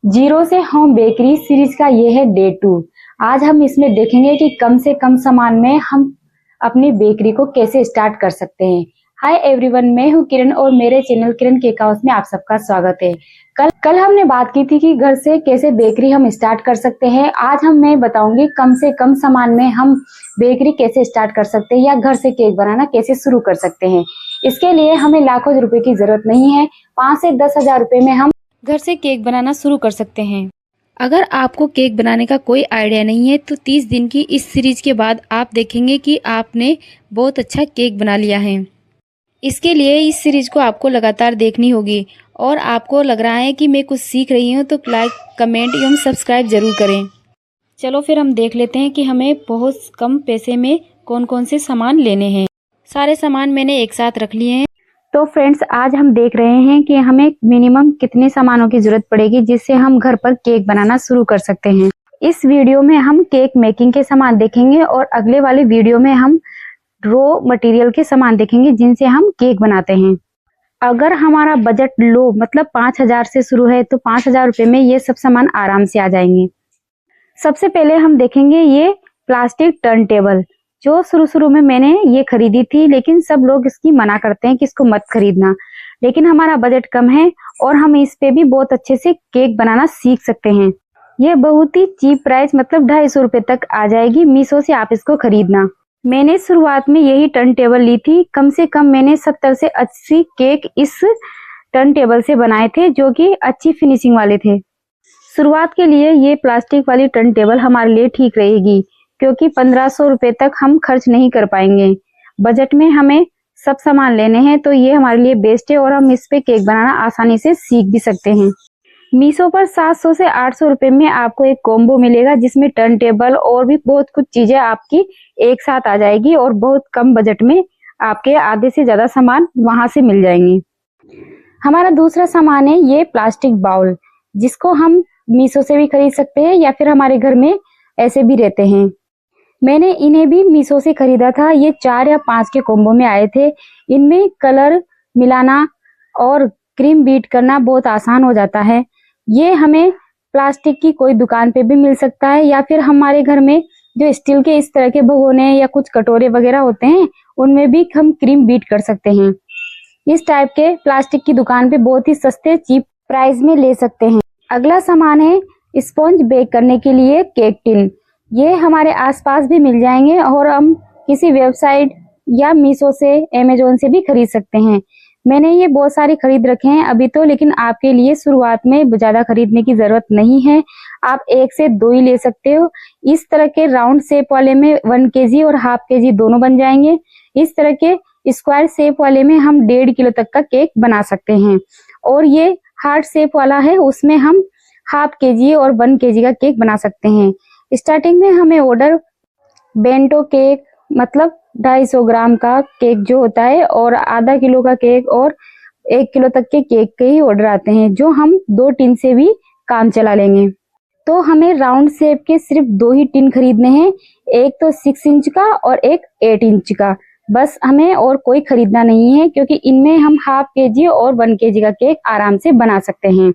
Zero से home bakery series का ये है डे 2। आज हम इसमें देखेंगे कि कम से कम सामान में हम अपनी बेकरी को कैसे स्टार्ट कर सकते हैं। हाय एवरीवन, मैं हूँ किरण और मेरे चैनल किरण केक हाउस में आप सबका स्वागत है। कल हमने बात की थी कि घर से कैसे बेकरी हम स्टार्ट कर सकते हैं। आज मैं बताऊंगी कम से कम सामान में हम बेकरी कैसे स्टार्ट कर सकते हैं या घर से केक बनाना कैसे शुरू कर सकते हैं। इसके लिए हमें लाखों रुपए की जरूरत नहीं है, 5 से 10 हजार रुपए में हम घर से केक बनाना शुरू कर सकते हैं। अगर आपको केक बनाने का कोई आइडिया नहीं है तो 30 दिन की इस सीरीज के बाद आप देखेंगे कि आपने बहुत अच्छा केक बना लिया है। इसके लिए इस सीरीज को आपको लगातार देखनी होगी और आपको लग रहा है कि मैं कुछ सीख रही हूँ तो लाइक, कमेंट एवं सब्सक्राइब जरूर करें। चलो फिर हम देख लेते हैं कि हमें बहुत कम पैसे में कौन कौन से सामान लेने हैं। सारे सामान मैंने एक साथ रख लिए हैं। तो फ्रेंड्स, आज हम देख रहे हैं कि हमें मिनिमम कितने सामानों की जरूरत पड़ेगी जिससे हम घर पर केक बनाना शुरू कर सकते हैं। इस वीडियो में हम केक मेकिंग के सामान देखेंगे और अगले वाले वीडियो में हम रो मटेरियल के सामान देखेंगे जिनसे हम केक बनाते हैं। अगर हमारा बजट लो मतलब 5,000 से शुरू है तो 5,000 रुपए में ये सब सामान आराम से आ जाएंगे। सबसे पहले हम देखेंगे ये प्लास्टिक टर्न टेबल, जो शुरू में मैंने ये खरीदी थी, लेकिन सब लोग इसकी मना करते हैं कि इसको मत खरीदना। लेकिन हमारा बजट कम है और हम इस पे भी बहुत अच्छे से केक बनाना सीख सकते हैं। ये बहुत ही चीप प्राइस मतलब 250 रुपए तक आ जाएगी। मीशो से आप इसको खरीदना। मैंने शुरुआत में यही टर्न टेबल ली थी। कम से कम मैंने 70 से 80 केक इस टर्न टेबल से बनाए थे जो कि अच्छी फिनिशिंग वाले थे। शुरुआत के लिए ये प्लास्टिक वाली टर्न टेबल हमारे लिए ठीक रहेगी क्योंकि 1500 रुपए तक हम खर्च नहीं कर पाएंगे। बजट में हमें सब सामान लेने हैं तो ये हमारे लिए बेस्ट है और हम इस पे केक बनाना आसानी से सीख भी सकते हैं। मीशो पर 700 से 800 रुपए में आपको एक कॉम्बो मिलेगा जिसमें टर्न टेबल और भी बहुत कुछ चीजें आपकी एक साथ आ जाएगी और बहुत कम बजट में आपके आधे से ज्यादा सामान वहां से मिल जाएंगे। हमारा दूसरा सामान है ये प्लास्टिक बाउल, जिसको हम मीशो से भी खरीद सकते हैं या फिर हमारे घर में ऐसे भी रहते हैं। मैंने इन्हें भी मीशो से खरीदा था। ये 4 या 5 के कॉम्बो में आए थे। इनमें कलर मिलाना और क्रीम बीट करना बहुत आसान हो जाता है। ये हमें प्लास्टिक की कोई दुकान पे भी मिल सकता है या फिर हमारे घर में जो स्टील के इस तरह के भगोने या कुछ कटोरे वगैरह होते हैं उनमें भी हम क्रीम बीट कर सकते हैं। इस टाइप के प्लास्टिक की दुकान पे बहुत ही सस्ते चीप प्राइस में ले सकते हैं। अगला सामान है स्पॉन्ज बेक करने के लिए केक टिन। ये हमारे आसपास भी मिल जाएंगे और हम किसी वेबसाइट या मीशो से, अमेजोन से भी खरीद सकते हैं। मैंने ये बहुत सारे खरीद रखे हैं अभी तो, लेकिन आपके लिए शुरुआत में ज्यादा खरीदने की जरूरत नहीं है। आप 1 से 2 ही ले सकते हो। इस तरह के राउंड शेप वाले में 1 केजी और हाफ केजी दोनों बन जाएंगे। इस तरह के स्क्वायर शेप वाले में हम 1.5 किलो तक का केक बना सकते हैं और ये हार्ट शेप वाला है, उसमें हम हाफ केजी और 1 केजी का केक बना सकते हैं। स्टार्टिंग में हमें ऑर्डर बेंटो केक मतलब 250 ग्राम का केक जो होता है और आधा किलो का केक और 1 किलो तक के केक के ही ऑर्डर आते हैं जो हम 2 टिन से भी काम चला लेंगे। तो हमें राउंड शेप के सिर्फ 2 ही टिन खरीदने हैं, एक तो 6 इंच का और एक 8 इंच का। बस हमें और कोई खरीदना नहीं है क्योंकि इनमें हम हाफ केजी और 1 केजी का केक आराम से बना सकते हैं।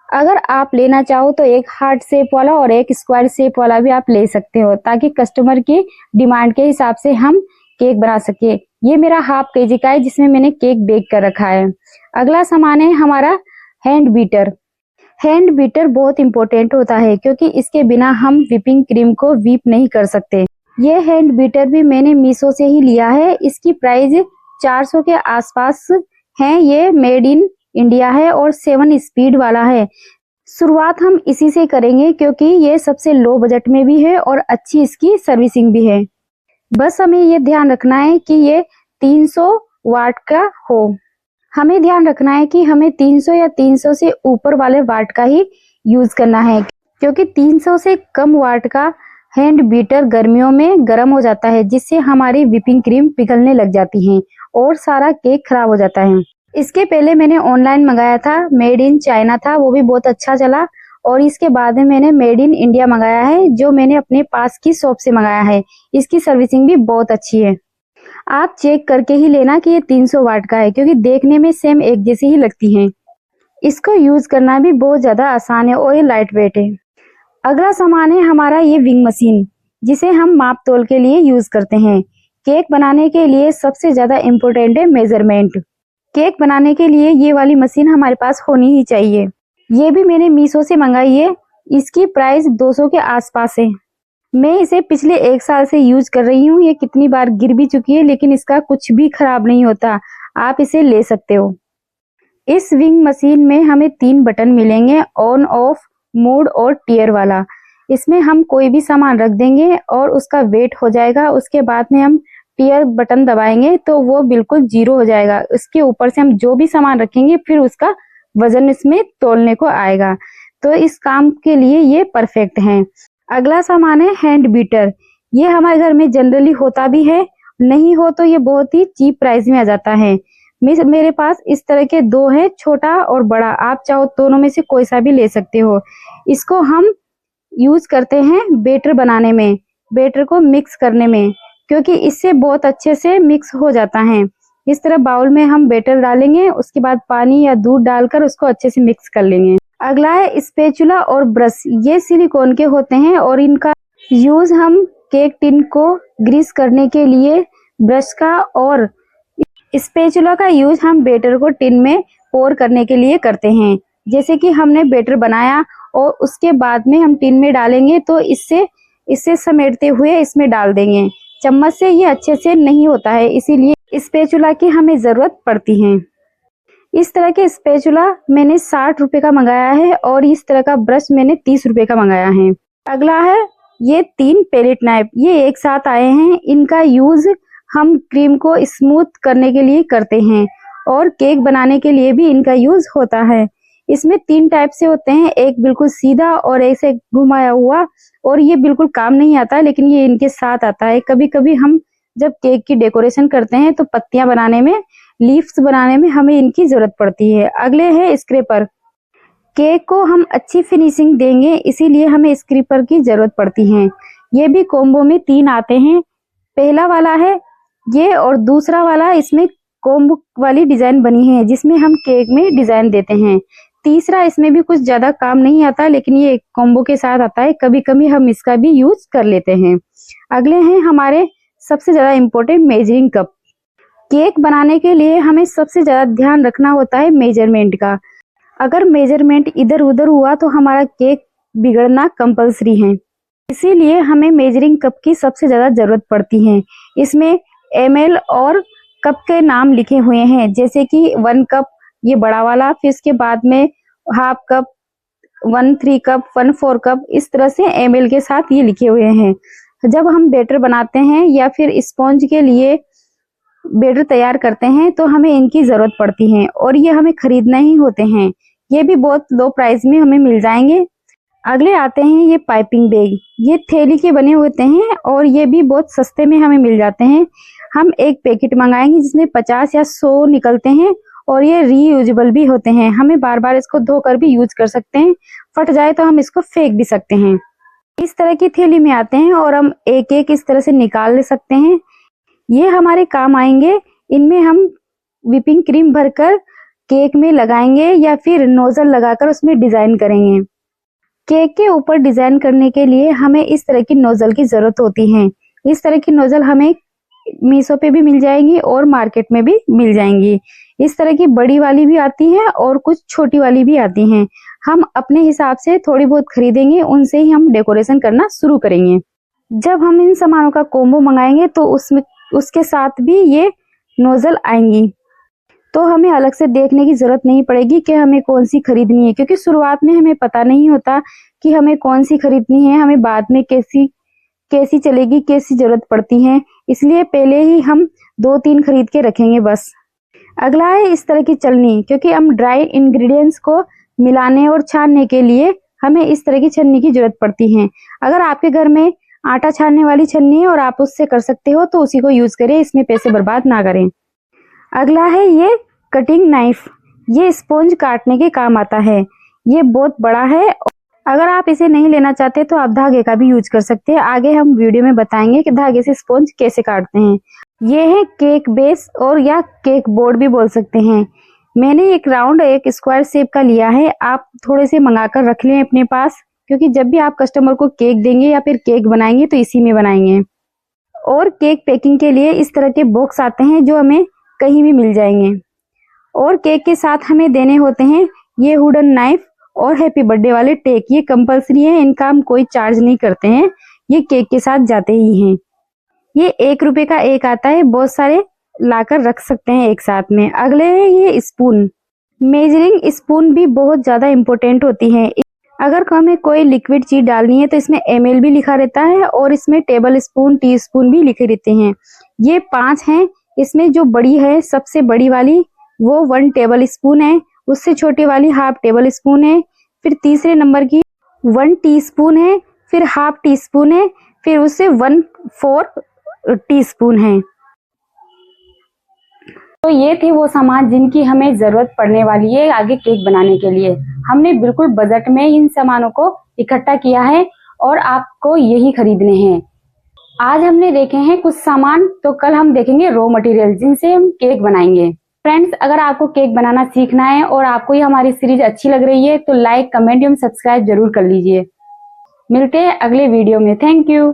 अगर आप लेना चाहो तो एक हार्ट शेप वाला और एक स्क्वायर शेप वाला भी आप ले सकते हो ताकि कस्टमर की डिमांड के हिसाब से हम केक बना सके। ये मेरा हाफ केजी का है जिसमें मैंने केक बेक कर रखा है। अगला सामान है हमारा हैंड बीटर। हैंड बीटर बहुत इंपॉर्टेंट होता है क्योंकि इसके बिना हम व्हिपिंग क्रीम को व्हीप नहीं कर सकते। ये हैंड बीटर भी मैंने मीशो से ही लिया है। इसकी प्राइस 400 के आसपास है। ये मेड इन इंडिया है और 7 स्पीड वाला है। शुरुआत हम इसी से करेंगे क्योंकि ये सबसे लो बजट में भी है और अच्छी इसकी सर्विसिंग भी है। बस हमें ये ध्यान रखना है कि ये 300 वाट का हो। हमें ध्यान रखना है कि हमें 300 या 300 से ऊपर वाले वाट का ही यूज करना है क्योंकि 300 से कम वाट का हैंड बीटर गर्मियों में गर्म हो जाता है जिससे हमारी व्हिपिंग क्रीम पिघलने लग जाती है और सारा केक खराब हो जाता है। इसके पहले मैंने ऑनलाइन मंगाया था, मेड इन चाइना था, वो भी बहुत अच्छा चला। और इसके बाद में मैंने मेड इन इंडिया मंगाया है जो मैंने अपने पास की शॉप से मंगाया है। इसकी सर्विसिंग भी बहुत अच्छी है। आप चेक करके ही लेना कि ये 300 वाट का है क्योंकि देखने में सेम एक जैसी ही लगती हैं। इसको यूज करना भी बहुत ज्यादा आसान है और ये लाइट वेट है। अगला सामान है हमारा ये विंग मशीन, जिसे हम माप तोल के लिए यूज करते हैं। केक बनाने के लिए सबसे ज्यादा इम्पोर्टेंट है मेजरमेंट। केक बनाने के लिए ये वाली मशीन हमारे पास होनी ही चाहिए। ये भी मैंने मीशो से मंगाई है। इसकी प्राइस 200 के आसपास है। मैं इसे पिछले 1 साल से यूज कर रही हूँ। ये कितनी बार गिर भी चुकी है, लेकिन इसका कुछ भी खराब नहीं होता। आप इसे ले सकते हो। इस विंग मशीन में हमें 3 बटन मिलेंगे, ऑन, ऑफ, मोड और टियर वाला। इसमें हम कोई भी सामान रख देंगे और उसका वेट हो जाएगा। उसके बाद में हम टियर बटन दबाएंगे तो वो बिल्कुल 0 हो जाएगा। इसके ऊपर से हम जो भी सामान रखेंगे फिर उसका वजन इसमें तोलने को आएगा। तो इस काम के लिए ये परफेक्ट है। अगला सामान है हैंड बीटर। ये हमारे घर में जनरली होता भी है, नहीं हो तो ये बहुत ही चीप प्राइस में आ जाता है। मेरे पास इस तरह के 2 हैं, छोटा और बड़ा। आप चाहो दोनों में से कोई सा भी ले सकते हो। इसको हम यूज करते हैं बेटर बनाने में, बेटर को मिक्स करने में, क्योंकि इससे बहुत अच्छे से मिक्स हो जाता है। इस तरह बाउल में हम बेटर डालेंगे, उसके बाद पानी या दूध डालकर उसको अच्छे से मिक्स कर लेंगे। अगला है स्पैचुला और ब्रश। ये सिलिकॉन के होते हैं और इनका यूज हम केक टिन को ग्रीस करने के लिए ब्रश का, और स्पैचुला का यूज हम बेटर को टिन में पोर करने के लिए करते हैं। जैसे कि हमने बेटर बनाया और उसके बाद में हम टिन में डालेंगे तो इससे समेटते हुए इसमें डाल देंगे। चम्मच से ये अच्छे से नहीं होता है, इसीलिए स्पैचुला की हमें जरूरत पड़ती है। इस तरह के स्पैचुला मैंने 60 रुपए का मंगाया है और इस तरह का ब्रश मैंने 30 रुपए का मंगाया है। अगला है ये 3 पैलेट नाइफ। ये एक साथ आए हैं। इनका यूज हम क्रीम को स्मूथ करने के लिए करते हैं और केक बनाने के लिए भी इनका यूज होता है। इसमें 3 टाइप से होते हैं, एक बिल्कुल सीधा और एक से घुमाया हुआ, और ये बिल्कुल काम नहीं आता, लेकिन ये इनके साथ आता है। कभी कभी हम जब केक की डेकोरेशन करते हैं तो पत्तियां बनाने में, लीव्स बनाने में हमें इनकी जरूरत पड़ती है। अगले है स्क्रैपर। केक को हम अच्छी फिनिशिंग देंगे, इसीलिए हमें स्क्रैपर की जरूरत पड़ती है। ये भी कॉम्बो में 3 आते हैं। पहला वाला है ये, और दूसरा वाला इसमें कॉम्बो वाली डिजाइन बनी है जिसमें हम केक में डिजाइन देते हैं। तीसरा इसमें भी कुछ ज्यादा काम नहीं आता, लेकिन ये कॉम्बो के साथ आता है। कभी कभी हम इसका भी यूज कर लेते हैं। अगले हैं हमारे सबसे ज्यादा इम्पोर्टेंट मेजरिंग कप। केक बनाने के लिए हमें सबसे ज्यादा ध्यान रखना होता है मेजरमेंट का। अगर मेजरमेंट इधर उधर हुआ तो हमारा केक बिगड़ना कंपल्सरी है। इसीलिए हमें मेजरिंग कप की सबसे ज्यादा जरूरत पड़ती है। इसमें ml और कप के नाम लिखे हुए हैं, जैसे कि 1 कप ये बड़ा वाला, फिर इसके बाद में हाफ कप, 1/3 कप, 1/4 कप, इस तरह से ml के साथ ये लिखे हुए हैं। जब हम बैटर बनाते हैं या फिर स्पॉन्ज के लिए बैटर तैयार करते हैं तो हमें इनकी जरूरत पड़ती है और ये हमें खरीदना ही होते हैं। ये भी बहुत लो प्राइस में हमें मिल जाएंगे। अगले आते हैं ये पाइपिंग बैग। ये थैली के बने होते हैं और ये भी बहुत सस्ते में हमें मिल जाते हैं। हम एक पैकेट मंगाएंगे जिसमें 50 या 100 निकलते हैं और ये रीयूजेबल भी होते हैं। हमें बार बार इसको धोकर भी यूज कर सकते हैं। फट जाए तो हम इसको फेंक भी सकते हैं। इस तरह की थैली में आते हैं और हम एक एक इस तरह से निकाल ले सकते हैं। ये हमारे काम आएंगे। इनमें हम व्हिपिंग क्रीम भरकर केक में लगाएंगे या फिर नोजल लगाकर उसमें डिजाइन करेंगे। केक के ऊपर डिजाइन करने के लिए हमें इस तरह की नोजल की जरूरत होती है। इस तरह की नोजल हमें मीशो पे भी मिल जाएंगी और मार्केट में भी मिल जाएंगी। इस तरह की बड़ी वाली भी आती है और कुछ छोटी वाली भी आती हैं। हम अपने हिसाब से थोड़ी बहुत खरीदेंगे, उनसे ही हम डेकोरेशन करना शुरू करेंगे। जब हम इन सामानों का कॉम्बो मंगाएंगे तो उसके साथ भी ये नोजल आएंगी, तो हमें अलग से देखने की जरूरत नहीं पड़ेगी कि हमें कौन सी खरीदनी है, क्योंकि शुरुआत में हमें पता नहीं होता कि हमें कौन सी खरीदनी है। हमें बाद में कैसी चलेगी, कैसी जरूरत पड़ती है, इसलिए पहले ही हम 2-3 खरीद के रखेंगे बस। अगला है इस तरह की छलनी, क्योंकि हम ड्राई इंग्रेडिएंट्स को मिलाने और छानने के लिए हमें इस तरह की छन्नी की जरूरत पड़ती है। अगर आपके घर में आटा छानने वाली छन्नी है और आप उससे कर सकते हो तो उसी को यूज करें, इसमें पैसे बर्बाद ना करें। अगला है ये कटिंग नाइफ। ये स्पॉन्ज काटने के काम आता है। ये बहुत बड़ा है। अगर आप इसे नहीं लेना चाहते तो आप धागे का भी यूज कर सकते हैं। आगे हम वीडियो में बताएंगे कि धागे से स्पॉन्ज कैसे काटते हैं। ये है केक बेस और या केक बोर्ड भी बोल सकते हैं। मैंने एक राउंड एक स्क्वायर शेप का लिया है। आप थोड़े से मंगाकर रख लें अपने पास, क्योंकि जब भी आप कस्टमर को केक देंगे या फिर केक बनाएंगे तो इसी में बनाएंगे। और केक पैकिंग के लिए इस तरह के बॉक्स आते हैं जो हमें कहीं भी मिल जाएंगे। और केक के साथ हमें देने होते हैं ये वुडन नाइफ और हैप्पी बर्थडे वाले टेक। ये कंपलसरी है, इनका हम कोई चार्ज नहीं करते हैं, ये केक के साथ जाते ही हैं। ये 1 रुपए का एक आता है, बहुत सारे लाकर रख सकते हैं एक साथ में। अगले है ये स्पून। मेजरिंग स्पून भी बहुत ज्यादा इम्पोर्टेंट होती है। अगर हमें कोई लिक्विड चीज डालनी है तो इसमें ml भी लिखा रहता है और इसमें टेबल स्पून, टी स्पून भी लिखे रहते हैं। ये 5 हैं। इसमें जो बड़ी है, सबसे बड़ी वाली, वो 1 टेबल स्पून है। उससे छोटी वाली हाफ टेबल स्पून है। फिर तीसरे नंबर की 1 टीस्पून है। फिर हाफ टी स्पून है। फिर उससे 1/4 टीस्पून है। तो ये थे वो सामान जिनकी हमें जरूरत पड़ने वाली है आगे केक बनाने के लिए। हमने बिल्कुल बजट में इन सामानों को इकट्ठा किया है और आपको यही खरीदने हैं। आज हमने देखे हैं कुछ सामान, तो कल हम देखेंगे रॉ मटेरियल जिनसे हम केक बनाएंगे। फ्रेंड्स, अगर आपको केक बनाना सीखना है और आपको ये हमारी सीरीज अच्छी लग रही है तो लाइक, कमेंट एवं सब्सक्राइब जरूर कर लीजिए। मिलते हैं अगले वीडियो में। Thank you.